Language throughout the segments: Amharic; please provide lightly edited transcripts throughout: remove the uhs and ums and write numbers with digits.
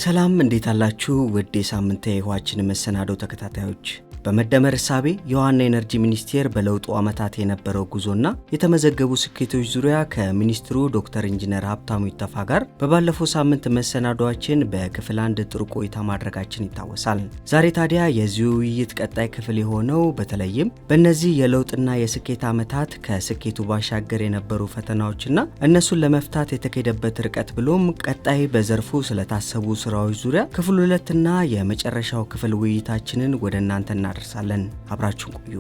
ሰላም እንዴት አላችሁ? ውድ የሳምንታዊ የውሃችን መሰናዶ ተከታታዮች፣ በመደመር እሳቤ የውሃና ኤነርጂ ሚኒስቴር በለውጡ ዓመታት የነበረው ጉዞና የተመዘገቡ ስኬቶች ዙሪያ ከሚኒስትሩ ዶክተር ኢንጂነር ሀብታሙ ኢተፋ ጋር በባለፈው ሳምንት መሰናዶአችን በክፍል 1 ጥሩ ቆይታ ማድረጋችን ይታወሳል። ዛሬ ታዲያ የዚህ ውይይት ቀጣይ ክፍል የሆነው በተለይም በእነዚህ የለውጥና የስኬት ዓመታት ከስኬቱ ባሻገር የነበሩ ፈተናዎችና እነሱን ለመፍታት የተካሄደበት ርቀት ብሎም ቀጣይ በዘርፉ ስለታሰቡ ስራዎች ዙሪያ ክፍል 2 እና የመጨረሻው ክፍል ውይይታችንን ወደ እናንተ እናደርሳለን። አብራችሁን ቆዩ።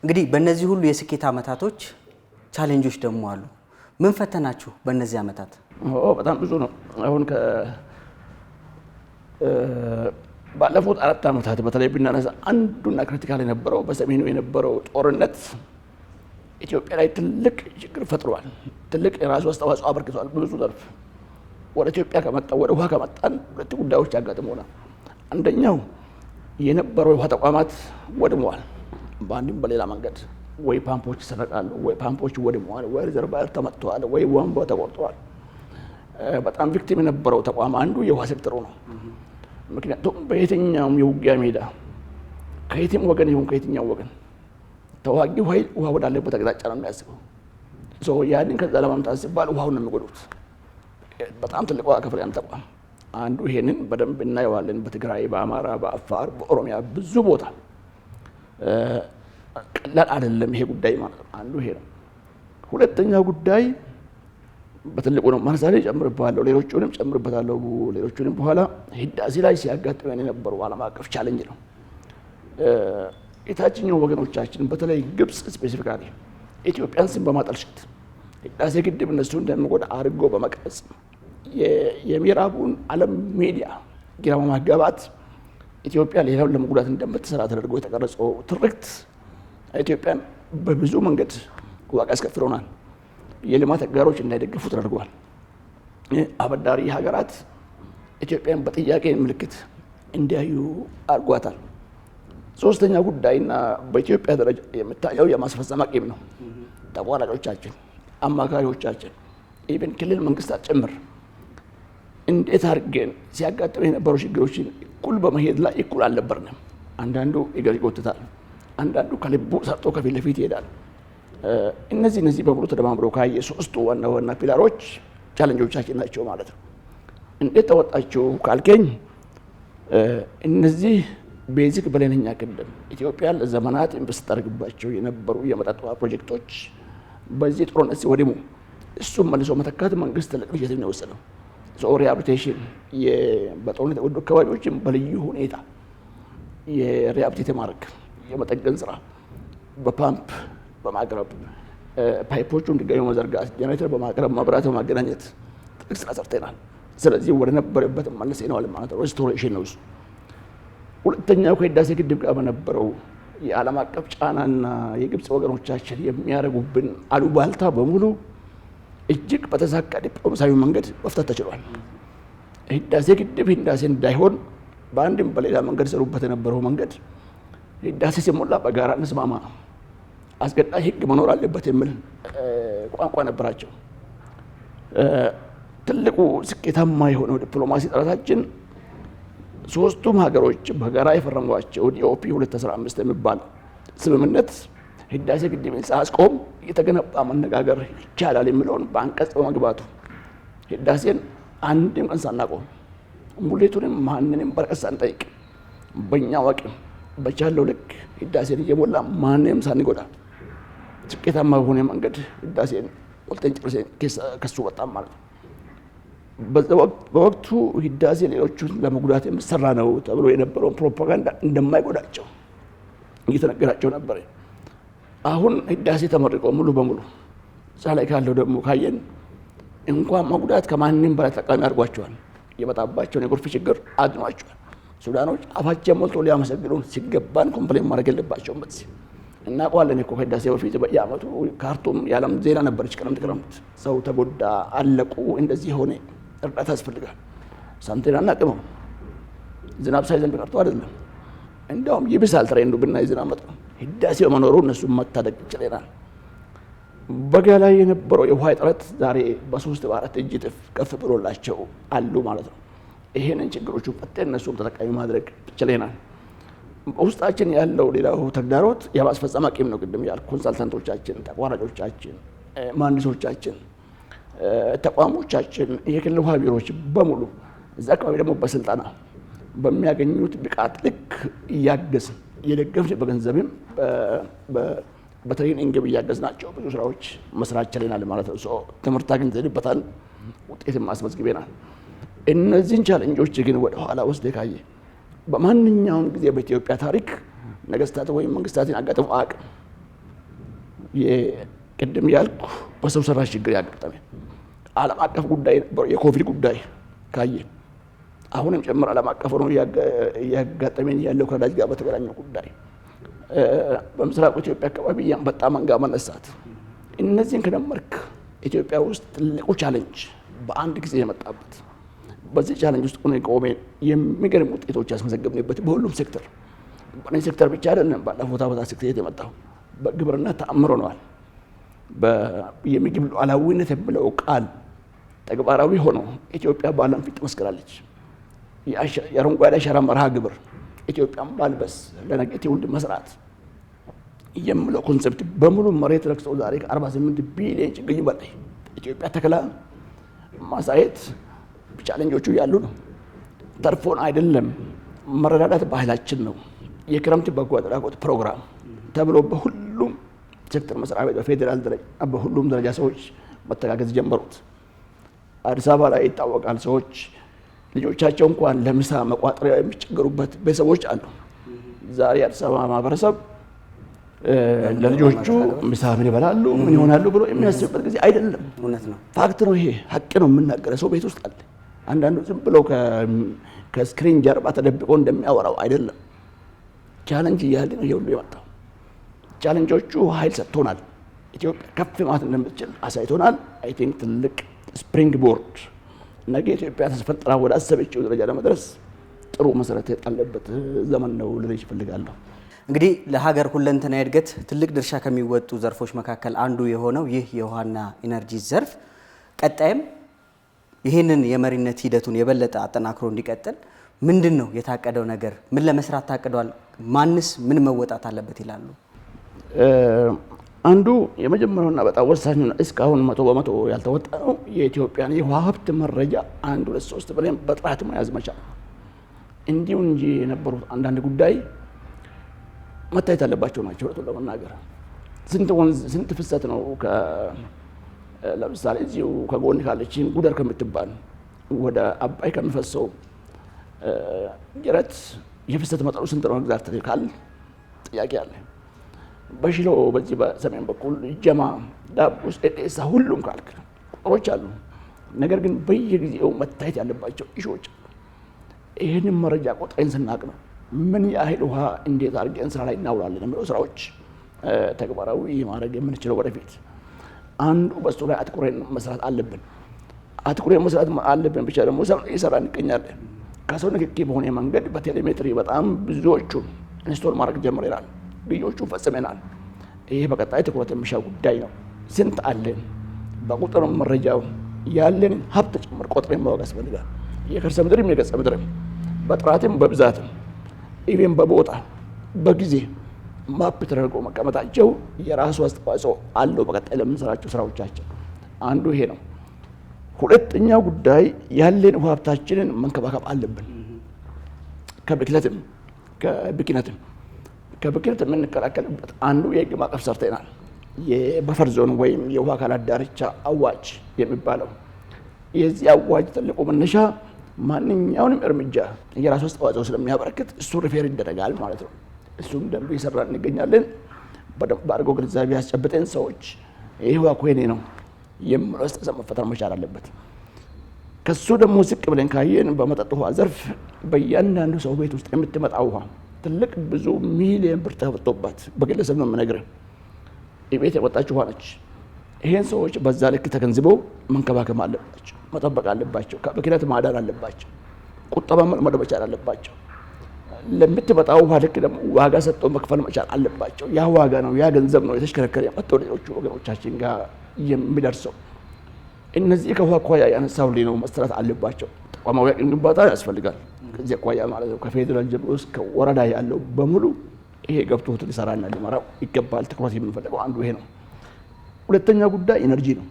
እንግዲህ በእነዚህ ሁሉ የስኬት ዓመታቶች ቻሌንጆች ደግሞ አሉ። ምን ፈተናችሁ በእነዚህ ዓመታት? በጣም ብዙ ነው። አሁን ባለፉት 4 ዓመታት በተለይ ብናነሳ አንዱና ክሪቲካል የነበረው በሰሜኑ የነበረው ጦርነት ኢትዮጵያ ላይ ትልቅ ችግር ፈጥሯል። ትልቅ የራሱ አስተዋጽኦ አበርክቷል። ብዙ ዘርፍ ወደ ኢትዮጵያ ከመጣን ወደ ውሃ ከመጣን ሁለት ጉዳዮች ያጋጥሙናል። አንደኛው የነበረው የውሃ ተቋማት ወድመዋል። በአንድም በሌላ መንገድ ወይ ፓምፖች ይሰረቃሉ፣ ወይ ፓምፖች ወድመዋል፣ ወይ ሪዘርቫየር ተመትተዋል፣ ወይ ቧንቧ ተቆርጠዋል። በጣም ቪክቲም የነበረው ተቋም አንዱ የውሃ ሴክተሩ ነው። ምክንያቱም በየትኛውም የውጊያ ሜዳ ከየትም ወገን ይሁን ከየትኛው ወገን ተዋጊው ኃይል ውሃ ወዳለበት አቅጣጫ ነው የሚያስበው። ያንን ከዛ ለማምጣት ሲባል ውሃውን ነው የሚጎዱት። በጣም ትልቅ ዋጋ ከፍለው ተቋም አንዱ ይሄንን በደንብ እናየዋለን። በትግራይ፣ በአማራ፣ በአፋር፣ በኦሮሚያ ብዙ ቦታ ቀላል አይደለም ይሄ ጉዳይ ማለት ነው። አንዱ ይሄ ነው። ሁለተኛው ጉዳይ በትልቁ ነው ማንሳሌ ጨምርባለሁ፣ ሌሎቹንም ጨምርበታለሁ። ሌሎቹንም በኋላ ህዳሴ ላይ ሲያጋጥመን የነበረው ዓለም አቀፍ ቻሌንጅ ነው። የታችኛው ወገኖቻችን በተለይ ግብጽ ስፔሲፊካሊ ኢትዮጵያን ስም በማጠልሸት ህዳሴ ግድብ እነሱ እንደሚጎዳ አድርጎ በመቅረጽ የምዕራቡን ዓለም ሚዲያ ግራ በማጋባት ኢትዮጵያ ሌላውን ለመጉዳት እንደምትሰራ ተደርጎ የተቀረጸው ትርክት ኢትዮጵያን በብዙ መንገድ ዋጋ አስከፍሎናል። የልማት አጋሮች እንዳይደግፉ ተደርጓል። አበዳሪ ሀገራት ኢትዮጵያን በጥያቄ ምልክት እንዲያዩ አድርጓታል። ሶስተኛ ጉዳይና በኢትዮጵያ ደረጃ የምታየው የማስፈጸም አቅም ነው። ተቋራጮቻችን፣ አማካሪዎቻችን፣ ኢቭን ክልል መንግስታት ጭምር እንዴት አድርገን ሲያጋጥሙ የነበሩ ችግሮችን እኩል በመሄድ ላይ እኩል አልነበርንም። አንዳንዱ እግር ይጎትታል፣ አንዳንዱ ከልቡ ሰርቶ ከፊት ለፊት ይሄዳል። እነዚህ በሙሉ ተደማምረው ካየ ሶስቱ ዋና ፒላሮች ቻሌንጆቻችን ናቸው ማለት ነው። እንዴት ተወጣችሁ ካልከኝ እነዚህ ቤዚክ በሌነኛ ቅድም ኢትዮጵያ ለዘመናት ኢንቨስት አድርግባቸው የነበሩ የመጠጥ ውሃ ፕሮጀክቶች በዚህ ጦርነት ሲወድሙ እሱም መልሶ መተካት መንግስት ትልቅ ኢኒሼቲቭ ነው የወሰደው። ሪሃቢሊቴሽን በጦርነት የተጎዱ አካባቢዎችን በልዩ ሁኔታ የሪሃቢሊቴት ማድረግ የመጠገን ስራ በፓምፕ በማቅረብ ፓይፖቹ እንዲገኙ መዘርጋት፣ ጄኔሬተር በማቅረብ መብራት በማገናኘት ትልቅ ስራ ሰርተናል። ስለዚህ ወደ ነበረበት መልሰናል ማለት ነው። ሬስቶሬሽን ነው እሱ። ሁለተኛው ከህዳሴ ግድብ ጋር በነበረው የዓለም አቀፍ ጫናና የግብጽ ወገኖቻችን የሚያደርጉብን አሉባልታ በሙሉ እጅግ በተሳካ ዲፕሎማሲያዊ መንገድ መፍታት ተችሏል። ህዳሴ ግድብ ህዳሴ እንዳይሆን በአንድም በሌላ መንገድ ሰሩበት የነበረው መንገድ ህዳሴ ሲሞላ በጋራ እንስማማ፣ አስገዳጅ ህግ መኖር አለበት የሚል ቋንቋ ነበራቸው። ትልቁ ስኬታማ የሆነው ዲፕሎማሲ ጥረታችን ሶስቱም ሀገሮች በጋራ የፈረሟቸው ዲኦፒ 215 የሚባል ስምምነት ህዳሴ ግድብን ሳያስቆም የተገነባ መነጋገር ይቻላል የሚለውን በአንቀጽ በመግባቱ ህዳሴን አንድም ቀን ሳናቆም ሙሌቱንም ማንንም በረከት ሳንጠይቅ በእኛ አቅም በቻለው ልክ ህዳሴን እየሞላ ማንንም ሳንጎዳ ስኬታማ በሆነ መንገድ ህዳሴን ወልተን ጨርሰን ከሱ ወጣን ማለት ነው። በወቅቱ ህዳሴ ሌሎቹን ለመጉዳት የሚሰራ ነው ተብሎ የነበረውን ፕሮፓጋንዳ እንደማይጎዳቸው እየተነገራቸው ነበር። አሁን ህዳሴ ተመርቆ ሙሉ በሙሉ ላይ ካለው ደግሞ ካየን እንኳን መጉዳት ከማንም በላይ ተጠቃሚ አድርጓቸዋል። የመጣባቸውን የጎርፍ ችግር አድኗቸዋል። ሱዳኖች አፋቸው ሞልቶ ሊያመሰግኑን ሲገባን ኮምፕሌን ማድረግ የለባቸውም። በዚህ እናውቀዋለን እኮ ከህዳሴ በፊት በየዓመቱ ካርቱም የዓለም ዜና ነበረች። ክረምት ሰው ተጎዳ፣ አለቁ፣ እንደዚህ ሆነ፣ እርዳታ ያስፈልጋል። ሳንቲና እናቅመው ዝናብ ሳይዘንብ ቀርቶ አይደለም። እንዲያውም ይብሳል ትሬንዱ ብናይ ዝናብ መጥቶ ህዳሴው መኖሩ እነሱ መታደግ ይችላል። በጋ ላይ የነበረው የውሃ እጥረት ዛሬ በ3 በ4 እጅ ከፍ ብሎላቸው አሉ ማለት ነው። ይሄንን ችግሮቹ ፈተን እነሱም ተጠቃሚ ማድረግ ችለናል። ውስጣችን ያለው ሌላው ተግዳሮት የማስፈጸም አቅም ነው። ቅድም ያልኩ ኮንሳልታንቶቻችን፣ ተቋራጮቻችን፣ መሀንዲሶቻችን፣ ተቋሞቻችን፣ የክልል ውሃ ቢሮዎች በሙሉ እዛ አካባቢ ደግሞ በስልጠና በሚያገኙት ብቃት ልክ እያገዝን እየደገፍን በገንዘብም በትሬኒንግም እያገዝናቸው ብዙ ስራዎች መስራት ችለናል ማለት ነው። ትምህርት አግኝተንበታል፣ ውጤትም አስመዝግበናል። እነዚህን ቻሌንጆች ግን ወደ ኋላ ወስደ ካየ በማንኛውም ጊዜ በኢትዮጵያ ታሪክ ነገስታት ወይም መንግስታትን አጋጥሞ አያውቅም። ቅድም ያልኩ በሰው ሰራሽ ችግር ያጋጠመ ዓለም አቀፍ ጉዳይ የኮቪድ ጉዳይ ካየ አሁንም ጭምር ዓለም አቀፍ ነው ያጋጠመን ያለው ከነዳጅ ጋር በተገናኘው ጉዳይ በምስራቅ ኢትዮጵያ አካባቢ ያንበጣ መንጋ መነሳት፣ እነዚህን ከደመርክ ኢትዮጵያ ውስጥ ትልቁ ቻሌንጅ በአንድ ጊዜ የመጣበት በዚህ ቻሌንጅ ውስጥ ሆነ ቆሜ የሚገርም ውጤቶች ያስመዘገብንበት በሁሉም ሴክተር በእኔ ሴክተር ብቻ አይደለም። ባለፉት ዓመታት ሴክተር የመጣው በግብርና ተአምሮ ነዋል። የምግብ ሉዓላዊነት የሚለው ቃል ተግባራዊ ሆኖ ኢትዮጵያ በዓለም ፊት መስክራለች። የአረንጓዴ አሻራ መርሃ ግብር ኢትዮጵያን ማልበስ ለነገ ትውልድ መስራት የሚለው ኮንሰፕት በሙሉ መሬት ረክሶ ዛሬ ከ48 ቢሊዮን ችግኝ በላይ ኢትዮጵያ ተክላ ማሳየት ቻሌንጆቹ ያሉ ነው። ተርፎን አይደለም መረዳዳት ባህላችን ነው። የክረምት በጎ አድራጎት ፕሮግራም ተብሎ በሁሉም ሴክተር መስሪያ ቤት በፌዴራል ደረጃ በሁሉም ደረጃ ሰዎች መተጋገዝ ጀመሩት። አዲስ አበባ ላይ ይታወቃል። ሰዎች ልጆቻቸው እንኳን ለምሳ መቋጠሪያ የሚቸገሩበት ቤተሰቦች አሉ። ዛሬ አዲስ አበባ ማህበረሰብ ለልጆቹ ምሳ ምን ይበላሉ ምን ይሆናሉ ብሎ የሚያስብበት ጊዜ አይደለም። እውነት ነው። ፋክት ነው። ይሄ ሀቅ ነው። የምናገረው ሰው ቤት ውስጥ አለ። አንዳንዱ ዝም ብሎ ከስክሪን ጀርባ ተደብቆ እንደሚያወራው አይደለም። ቻሌንጅ እያለ ነው ይሁሉ የመጣው። ቻሌንጆቹ ኃይል ሰጥቶናል። ኢትዮጵያ ከፍ ማለት እንደምትችል አሳይቶናል። አይ ቲንክ ትልቅ ስፕሪንግ ቦርድ ነገ ኢትዮጵያ ተስፈጥራ ወደ አሰበችው ደረጃ ለመድረስ ጥሩ መሰረት የጣለበት ዘመን ነው ልልሽ እፈልጋለሁ። እንግዲህ ለሀገር ሁለንተና እድገት ትልቅ ድርሻ ከሚወጡ ዘርፎች መካከል አንዱ የሆነው ይህ የውሃና ኢነርጂ ዘርፍ ቀጣይም ይህንን የመሪነት ሂደቱን የበለጠ አጠናክሮ እንዲቀጥል ምንድን ነው የታቀደው ነገር? ምን ለመስራት ታቅዷል? ማንስ ምን መወጣት አለበት ይላሉ? አንዱ የመጀመሪያውና በጣም ወሳኙና እስካሁን 100% ያልተወጣው የኢትዮጵያን የውሃ ሀብት መረጃ 1 2 3 ብለን በጥራት መያዝ መቻል። እንዲሁ እንጂ የነበሩት አንዳንድ ጉዳይ መታየት ያለባቸው ናቸው። ለመናገር ስንት ወንዝ ስንት ፍሰት ነው ለምሳሌ እዚሁ ከጎን ካለችን ጉደር ከምትባል ወደ አባይ ከሚፈሰው ጅረት የፍሰት መጠኑ ስንት ነው ግዛት ካል ጥያቄ አለ። በሽሎ በዚህ በሰሜን በኩል ጀማ ዳቡስ ኤዴሳ ሁሉም ካልክ ቁጥሮች አሉ። ነገር ግን በየጊዜው መታየት ያለባቸው ኢሹዎች አሉ። ይህንን መረጃ ቆጥረን ስናቅ ነው ምን ያህል ውሃ እንዴት አድርገን ስራ ላይ እናውላለን የሚለው ስራዎች ተግባራዊ ማድረግ የምንችለው ወደፊት አንዱ በሱ ላይ አትኩረን መስራት አለብን። አትኩረን መስራት አለብን ብቻ ደግሞ እየሰራን እንገኛለን። ከሰው ንክኪ በሆነ መንገድ በቴሌሜትሪ በጣም ብዙዎቹ ኢንስቶል ማድረግ ጀምረናል። ልጆቹ ፈጽመናል። ይሄ በቀጣይ ትኩረት የሚሻው ጉዳይ ነው። ስንት አለን በቁጥር መረጃው ያለን ሀብት ጭምር ቆጥረን ማወቅ ያስፈልጋል። የከርሰ ምድርም የገጸ ምድርም በጥራትም በብዛትም ኢቨን በቦታ በጊዜ ማፕ ተደርጎ መቀመጣቸው የራሱ አስተዋጽኦ አለው በቀጣይ ለምንሰራቸው ስራዎቻችን። አንዱ ይሄ ነው። ሁለተኛው ጉዳይ ያለን ውሃ ሀብታችንን መንከባከብ አለብን። ከብክለትም ከብክለት የምንከላከልበት አንዱ የህግ ማዕቀፍ ሰርተናል። የበፈር ዞን ወይም የውሃ አካላት ዳርቻ አዋጅ የሚባለው የዚህ አዋጅ ትልቁ መነሻ ማንኛውንም እርምጃ የራሱ አስተዋጽኦ ስለሚያበረክት እሱ ሪፌር ይደረጋል ማለት ነው። እሱም ደንብ እየሰራን እንገኛለን። በደንብ አድርጎ ግንዛቤ ያስጨብጠን ሰዎች ይህ ውሃ እኮ የኔ ነው የሚለው አስተሳሰብ መፈጠር መቻል አለበት። ከሱ ደግሞ ዝቅ ብለን ካየን በመጠጥ ውሃ ዘርፍ በእያንዳንዱ ሰው ቤት ውስጥ የምትመጣ ውሃ ትልቅ ብዙ ሚሊዮን ብር ተፈቶባት በግለሰብ ነው የምነግርህ የቤት የወጣች ውሃ ነች። ይሄን ሰዎች በዛ ልክ ተገንዝበው መንከባከብ አለባቸው፣ መጠበቅ አለባቸው፣ ከብክለት ማዳን አለባቸው፣ ቁጠባ መልመድ መቻል አለባቸው። ለምትመጣው ውሃ ልክ ደግሞ ዋጋ ሰጥቶ መክፈል መቻል አለባቸው። ያ ዋጋ ነው፣ ያ ገንዘብ ነው የተሽከረከረ የመጣው ሌሎቹ ወገኖቻችን ጋር የሚደርሰው። እነዚህ ከውሃ አኳያ ያነሳሁልኝ ነው መሰራት አለባቸው። ተቋማዊ አቅም ግንባታ ያስፈልጋል። ከዚህ አኳያ ማለት ነው ከፌዴራል ጀምሮ እስከ ወረዳ ያለው በሙሉ ይሄ ገብቶት ሊሰራና ሊመራው ይገባል። ትኩረት የምንፈልገው አንዱ ይሄ ነው። ሁለተኛ ጉዳይ ኢነርጂ ነው።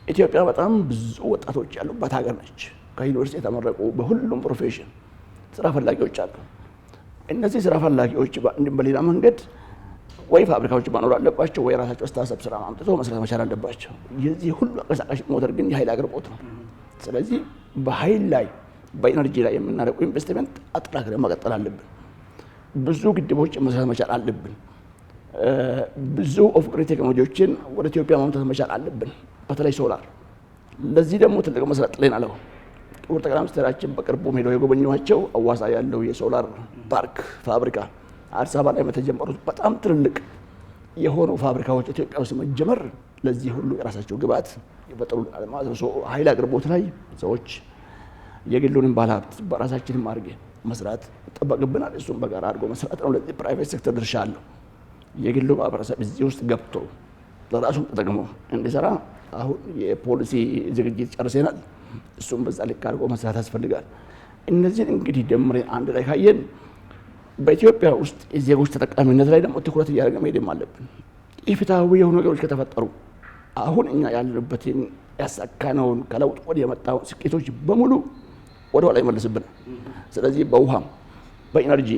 ኢትዮጵያ በጣም ብዙ ወጣቶች ያሉባት ሀገር ነች። ከዩኒቨርሲቲ የተመረቁ በሁሉም ፕሮፌሽን ስራ ፈላጊዎች አሉ። እነዚህ ስራ ፈላጊዎች በአንድም በሌላ መንገድ ወይ ፋብሪካዎች ማኖር አለባቸው ወይ ራሳቸው አስተሳሰብ ስራ ማምጥቶ መስራት መቻል አለባቸው። የዚህ ሁሉ አንቀሳቃሽ ሞተር ግን የኃይል አቅርቦት ነው። ስለዚህ በኃይል ላይ በኢነርጂ ላይ የምናደርገው ኢንቨስትመንት አጠናክረን መቀጠል አለብን። ብዙ ግድቦች መስራት መቻል አለብን። ብዙ ኦፍ ግሪድ ቴክኖሎጂዎችን ወደ ኢትዮጵያ ማምጣት መቻል አለብን፣ በተለይ ሶላር። ለዚህ ደግሞ ትልቅ መሰረት ጥለናል። ክቡር ጠቅላይ ሚኒስትራችን በቅርቡ ሄደው የጎበኟቸው አዋሳ ያለው የሶላር ፓርክ ፋብሪካ አዲስ አበባ ላይ የተጀመሩት በጣም ትልልቅ የሆኑ ፋብሪካዎች ኢትዮጵያ ውስጥ መጀመር ለዚህ ሁሉ የራሳቸው ግብዓት ይፈጥሩልናል ማለት ነው። ኃይል አቅርቦት ላይ ሰዎች የግሉንም ባለሀብት በራሳችንም አድርገን መስራት ይጠበቅብናል። እሱም በጋራ አድርጎ መስራት ነው። ለዚህ ፕራይቬት ሴክተር ድርሻ አለው። የግሉ ማህበረሰብ እዚህ ውስጥ ገብቶ ለራሱም ተጠቅሞ እንዲሰራ አሁን የፖሊሲ ዝግጅት ጨርሰናል። እሱም በዛ ልክ አድርጎ መስራት ያስፈልጋል። እነዚህን እንግዲህ ደምረን አንድ ላይ ካየን በኢትዮጵያ ውስጥ የዜጎች ተጠቃሚነት ላይ ደግሞ ትኩረት እያደረገ መሄድም አለብን። ኢፍትሐዊ የሆኑ ነገሮች ከተፈጠሩ አሁን እኛ ያለንበትን ያሳካነውን ከለውጥ ወዲህ የመጣውን ስኬቶች በሙሉ ወደ ኋላ ይመልስብናል። ስለዚህ በውሃም በኢነርጂ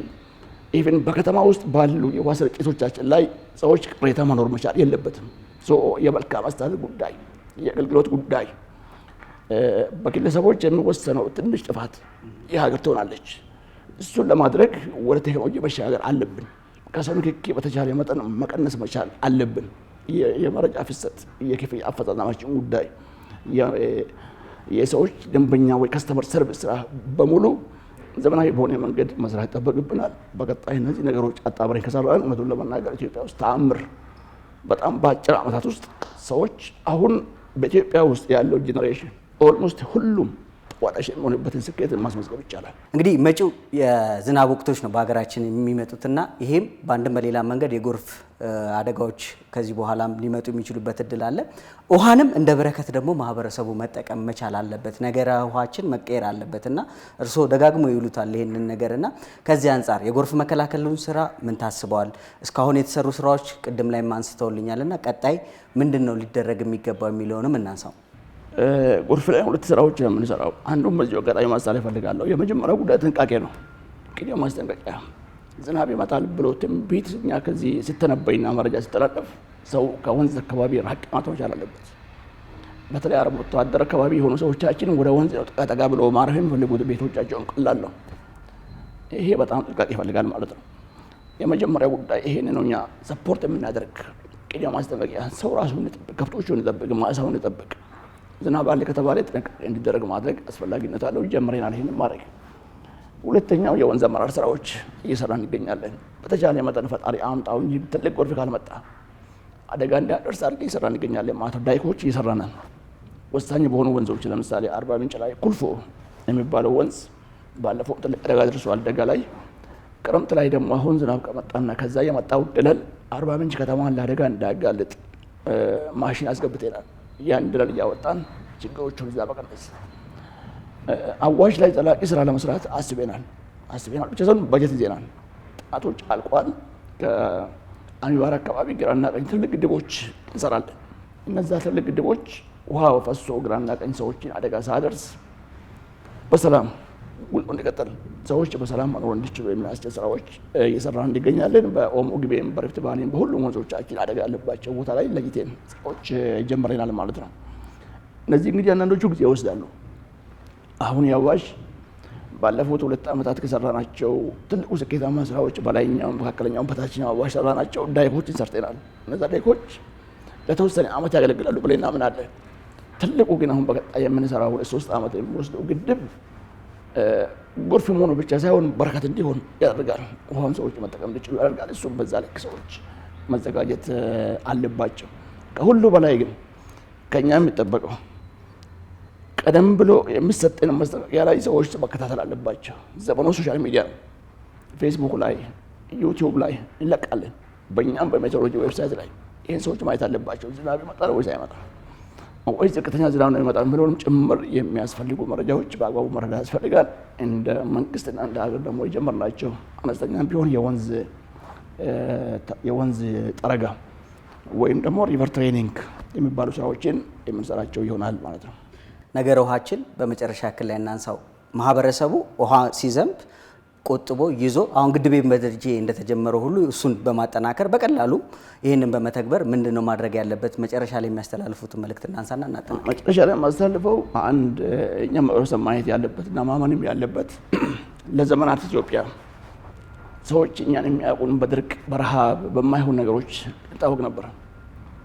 ኢቭን በከተማ ውስጥ ባሉ የውሃ ስርጭቶቻችን ላይ ሰዎች ቅሬታ መኖር መቻል የለበትም። የመልካም አስተዳደር ጉዳይ፣ የአገልግሎት ጉዳይ በግለሰቦች የሚወሰነው ትንሽ ጥፋት የሀገር ትሆናለች። እሱን ለማድረግ ወደ ቴክኖሎጂ መሻገር አለብን። ከሰው ንክኪ በተቻለ መጠን መቀነስ መቻል አለብን። የመረጃ ፍሰት፣ የክፍያ አፈጻጸማችን ጉዳይ፣ የሰዎች ደንበኛ ወይ ከስተመር ሰርቪስ ስራ በሙሉ ዘመናዊ በሆነ መንገድ መስራት ይጠበቅብናል። በቀጣይ እነዚህ ነገሮች አጣምረን ከሰራን እውነቱን ለመናገር ኢትዮጵያ ውስጥ ተአምር በጣም በአጭር ዓመታት ውስጥ ሰዎች አሁን በኢትዮጵያ ውስጥ ያለው ጄኔሬሽን ኦልሞስት ሁሉም ተቋዳሽ የሚሆንበትን ስኬት ማስመዝገብ ይቻላል። እንግዲህ መጪው የዝናብ ወቅቶች ነው በሀገራችን የሚመጡትና ይሄም በአንድም በሌላ መንገድ የጎርፍ አደጋዎች ከዚህ በኋላም ሊመጡ የሚችሉበት እድል አለ። ውሃንም እንደ በረከት ደግሞ ማህበረሰቡ መጠቀም መቻል አለበት። ነገረ ውሃችን መቀየር አለበትና እርስዎ ደጋግሞ ይሉታል ይሄንን ነገርና ከዚህ አንጻር የጎርፍ መከላከሉን ስራ ምን ታስበዋል? እስካሁን የተሰሩ ስራዎች ቅድም ላይ አንስተውልኛልና ቀጣይ ምንድነው ሊደረግ የሚገባው የሚለውንም እናንሳው። ጎርፍ ላይ ሁለት ስራዎች ነው የምንሰራው። አንዱም በዚህ አጋጣሚ ማስተላለፍ እፈልጋለሁ። የመጀመሪያው ጉዳይ ጥንቃቄ ነው። ቅድመ ማስጠንቀቂያ ዝናብ ይመጣል ብሎ ትንቢት እኛ ከዚህ ስተነበይና መረጃ ሲተላለፍ ሰው ከወንዝ አካባቢ ራቅ ማለት መቻል አለበት። በተለይ አርብቶ አደር አካባቢ የሆኑ ሰዎቻችን ወደ ወንዝ ጠጋ ብሎ ማረፍ የሚፈልጉት ቤቶቻቸውን ቀላል ነው። ይሄ በጣም ጥንቃቄ ይፈልጋል ማለት ነው። የመጀመሪያው ጉዳይ ይሄን ነው እኛ ሰፖርት የምናደርግ። ቅድመ ማስጠንቀቂያ ሰው ራሱን ይጠብቅ፣ ከብቶቹን ይጠብቅ፣ ማሳውን ይጠብቅ። ዝናብ አለ ከተባለ ጥንቃቄ እንዲደረግ ማድረግ አስፈላጊነት አለው። ጀምረናል ይሄንን ማድረግ። ሁለተኛው የወንዝ አመራር ስራዎች እየሰራን እንገኛለን። በተቻለ መጠን ፈጣሪ አምጣው እንጂ ትልቅ ጎርፍ ካልመጣ አደጋ እንዳይደርስ አድርገን እየሰራን እንገኛለን ማለት ነው። ዳይኮች እየሰራን ነው። ወሳኝ በሆኑ ወንዞች ለምሳሌ አርባ ምንጭ ላይ ኩልፎ የሚባለው ወንዝ ባለፈው ትልቅ አደጋ ደርሷል። አደጋ ላይ ክረምት ላይ ደግሞ አሁን ዝናብ ከመጣና ከዛ የመጣው ደለል አርባ ምንጭ ከተማን ለአደጋ እንዳያጋልጥ ማሽን አስገብተናል። ያን ደለል እያወጣን ችግሮቹን እዛ መቀነስ። አዋሽ ላይ ዘላቂ ስራ ለመስራት አስበናል ብቻ ሳይሆን በጀት ይዘናል። ጥናቶች አልቋል። ከአሚባራ አካባቢ ግራና ቀኝ ትልቅ ግድቦች እንሰራለን። እነዛ ትልቅ ግድቦች ውሃ ፈሶ ግራና ቀኝ ሰዎችን አደጋ ሳያደርስ በሰላም ጉልቶ እንዲቀጥል ሰዎች በሰላም መኖር እንዲችሉ የሚያስችል ስራዎች እየሰራን እንገኛለን። በኦሞ ግቤም በሪፍት ቫሊም በሁሉም ወንዞቻችን አደጋ ያለባቸው ቦታ ላይ ለይተን ስራዎች ጀምረናል ማለት ነው። እነዚህ እንግዲህ አንዳንዶቹ ጊዜ ይወስዳሉ። አሁን የአዋሽ ባለፉት 2 ዓመታት ከሰራናቸው ትልቁ ስኬታማ ስራዎች በላይኛው፣ መካከለኛው፣ በታችኛው አዋሽ ሰራናቸው ዳይኮችን ሰርተናል። እነዛ ዳይኮች ለተወሰነ ዓመት ያገለግላሉ ብለን እናምናለን። ትልቁ ግን አሁን በቀጣይ የምንሰራው 3 ዓመት የሚወስደው ግድብ ጎርፍ መሆኑ ብቻ ሳይሆን በረከት እንዲሆን ያደርጋል። ውሃውን ሰዎች መጠቀም እንዲችሉ ያደርጋል። እሱም በዛ ልክ ሰዎች መዘጋጀት አለባቸው። ከሁሉ በላይ ግን ከኛ የሚጠበቀው ቀደም ብሎ የሚሰጠን ማስጠንቀቂያ ላይ ሰዎች መከታተል አለባቸው። ዘመኑ ሶሻል ሚዲያ ነው። ፌስቡክ ላይ ዩቲዩብ ላይ እንለቃለን። በእኛም በሜትሮሎጂ ዌብሳይት ላይ ይህን ሰዎች ማየት አለባቸው። ዝናብ ይመጣል ወይስ አይመጣም፣ ወይስ ዝቅተኛ ዝናብ ነው የሚመጣው የሚለውንም ጭምር የሚያስፈልጉ መረጃዎች በአግባቡ መረዳት ያስፈልጋል። እንደ መንግስትና እንደ ሀገር ደግሞ የጀመርናቸው አነስተኛም ቢሆን የወንዝ ጠረጋ ወይም ደግሞ ሪቨር ትሬኒንግ የሚባሉ ስራዎችን የምንሰራቸው ይሆናል ማለት ነው። ነገረ ውሃችን በመጨረሻ ያክል ላይ እናንሳው። ማህበረሰቡ ውሃ ሲዘንብ ቆጥቦ ይዞ አሁን ግድቤ በደረጃ እንደተጀመረው ሁሉ እሱን በማጠናከር በቀላሉ ይህንን በመተግበር ምንድነው ማድረግ ያለበት? መጨረሻ ላይ የሚያስተላልፉት መልእክት እናንሳና እናጠናክር። መጨረሻ ላይ የማስተላልፈው አንድ እኛ ማህበረሰብ ማየት ያለበትና ማመንም ያለበት ለዘመናት ኢትዮጵያ ሰዎች እኛን የሚያውቁን በድርቅ በረሃብ በማይሆን ነገሮች እንታወቅ ነበር።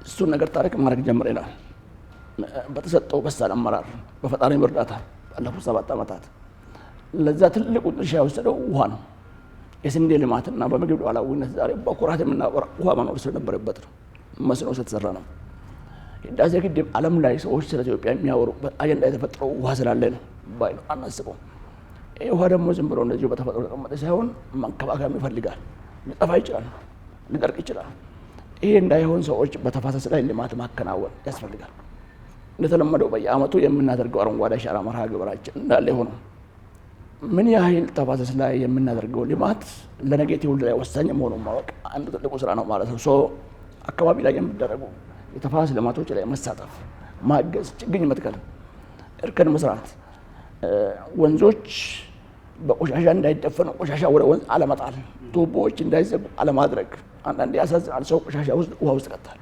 እሱን ነገር ታሪክ ማድረግ ጀምረናል። በተሰጠው በሳል አመራር በፈጣሪ እርዳታ ባለፉት 7 ዓመታት ለዛ ትልቁ ድርሻ የወሰደው ውሃ ነው። የስንዴ ልማትና በምግብ ሉዓላዊነት ዛሬ በኩራት የምናወራው ውሃ መኖር ስለነበረበት ነው። መስኖ ስለተሰራ ነው። ህዳሴ ግድብ ዓለም ላይ ሰዎች ስለ ኢትዮጵያ የሚያወሩበት አጀንዳ የተፈጠረው ውሃ ስላለ ነው ባይሉ አናስበው። ይህ ውሃ ደግሞ ዝም ብሎ እንደዚሁ በተፈጥሮ ተቀመጠ ሳይሆን መንከባከብ ይፈልጋል። ሊጠፋ ይችላል፣ ሊደርቅ ይችላል። ይሄ እንዳይሆን ሰዎች በተፋሰስ ላይ ልማት ማከናወን ያስፈልጋል። እንደተለመደው በየዓመቱ የምናደርገው አረንጓዴ አሻራ መርሃ ግብራችን እንዳለ ሆኖ ምን ያህል ተፋሰስ ላይ የምናደርገው ልማት ለነገ ትውልድ ላይ ወሳኝ መሆኑን ማወቅ አንዱ ትልቁ ስራ ነው ማለት ነው። አካባቢ ላይ የሚደረጉ የተፋሰስ ልማቶች ላይ መሳተፍ፣ ማገዝ፣ ችግኝ መትከል፣ እርከን መስራት፣ ወንዞች በቆሻሻ እንዳይደፈኑ ቆሻሻ ወደ ወንዝ አለመጣል፣ ቱቦዎች እንዳይዘጉ አለማድረግ። አንዳንዴ ያሳዝናል። ሰው ቆሻሻ ውሃ ውስጥ ይቀጣል።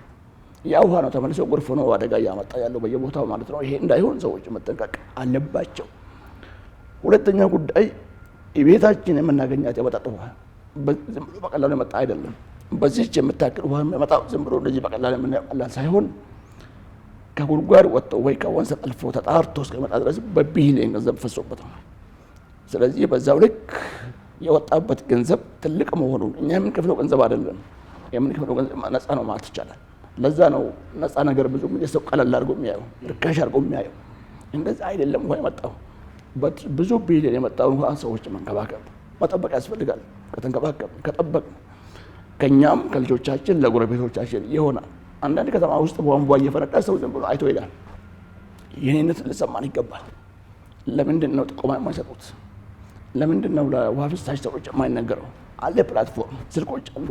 ያ ውሃ ነው ተመልሶ ጎርፍ ነው አደጋ እያመጣ ያለው በየቦታው ማለት ነው። ይሄ እንዳይሆን ሰዎች መጠንቀቅ አለባቸው። ሁለተኛ ጉዳይ ቤታችን የምናገኛት የመጠጥ ውሃ ዝም ብሎ በቀላሉ የመጣ አይደለም። በዚህች የምታክል ውሃ የሚመጣው ዝም ብሎ እንደዚህ በቀላሉ የምናቀላል ሳይሆን ከጉድጓድ ወጥቶ ወይ ከወንዝ ጠልፎ ተጣርቶ እስከሚመጣ ድረስ በቢሊዮን ገንዘብ ፈሶበት ነው። ስለዚህ በዛው ልክ የወጣበት ገንዘብ ትልቅ መሆኑን እኛ የምንከፍለው ገንዘብ አይደለም፣ የምንከፍለው ገንዘብ ነፃ ነው ማለት ይቻላል። ለዛ ነው ነፃ ነገር ብዙ ጊዜ ሰው ቀለል አድርጎ የሚያየው፣ ርካሽ አድርጎ የሚያየው። እንደዛ አይደለም ውሃ የመጣው ብዙ ቢሊዮን የመጣውን ውሃ ሰዎች መንከባከብ መጠበቅ ያስፈልጋል። ከተንከባከብ ከጠበቅ ከኛም ከልጆቻችን ለጎረቤቶቻችን ይሆናል። አንዳንድ ከተማ ውስጥ ቧንቧ እየፈነዳ ሰው ዝም ብሎ አይቶ ይላል። የኔነት ልሰማን ይገባል። ለምንድን ነው ጥቆማ የማይሰጡት? ለምንድን ነው ለውሃ ፍሳሽ ሰዎች የማይነገረው? አለ ፕላትፎርም፣ ስልኮች አሉ፣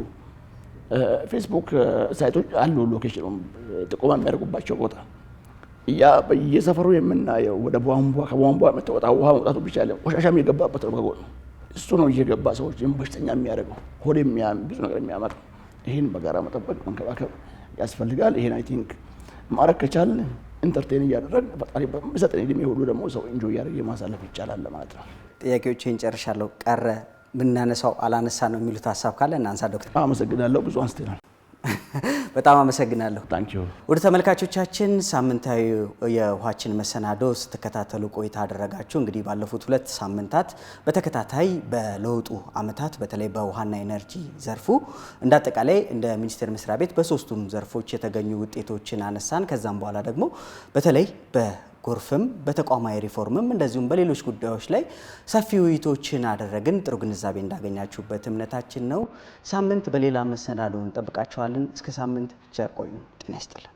ፌስቡክ ሳይቶች አሉ፣ ሎኬሽኑ ጥቆማ የሚያደርጉባቸው ቦታ። ያ በየሰፈሩ የምናየው ወደ ቧንቧ ከቧንቧ የምትወጣ ውሃ መውጣቱ ብቻ አይደለም፣ ቆሻሻም የገባበት ነው ከጎኑ። እሱ ነው እየገባ ሰዎችን በሽተኛ የሚያደርገው፣ ሆድ ብዙ ነገር የሚያመጣ። ይህን በጋራ መጠበቅ መንከባከብ ያስፈልጋል። ይሄን አይ ቲንክ ማድረግ ከቻልን ኢንተርቴን እያደረግን ፈጣሪ በሚሰጠን እድሜ ሁሉ ደግሞ ሰው ኢንጆይ እያደረገ ማሳለፍ ይቻላል ማለት ነው። ጥያቄዎችን ጨርሻለሁ። ቀረ ብናነሳው አላነሳ ነው የሚሉት ሀሳብ ካለ እናንሳ ዶክተር። አመሰግናለሁ። ብዙ አንስተናል። በጣም አመሰግናለሁ። ታንኪዩ። ወደ ተመልካቾቻችን ሳምንታዊ የውሃችን መሰናዶ ስትከታተሉ ቆይታ አደረጋችሁ። እንግዲህ ባለፉት 2 ሳምንታት በተከታታይ በለውጡ ዓመታት በተለይ በውሃና ኢነርጂ ዘርፉ እንዳጠቃላይ እንደ ሚኒስቴር መስሪያ ቤት በ3ቱም ዘርፎች የተገኙ ውጤቶችን አነሳን። ከዛም በኋላ ደግሞ በተለይ በጎርፍም በተቋማዊ ሪፎርምም እንደዚሁም በሌሎች ጉዳዮች ላይ ሰፊ ውይይቶችን አደረግን። ጥሩ ግንዛቤ እንዳገኛችሁበት እምነታችን ነው። ሳምንት በሌላ መሰናዶ እንጠብቃችኋለን። እስከ ሳምንት ቸር ቆዩ። ጤና ይስጥልን።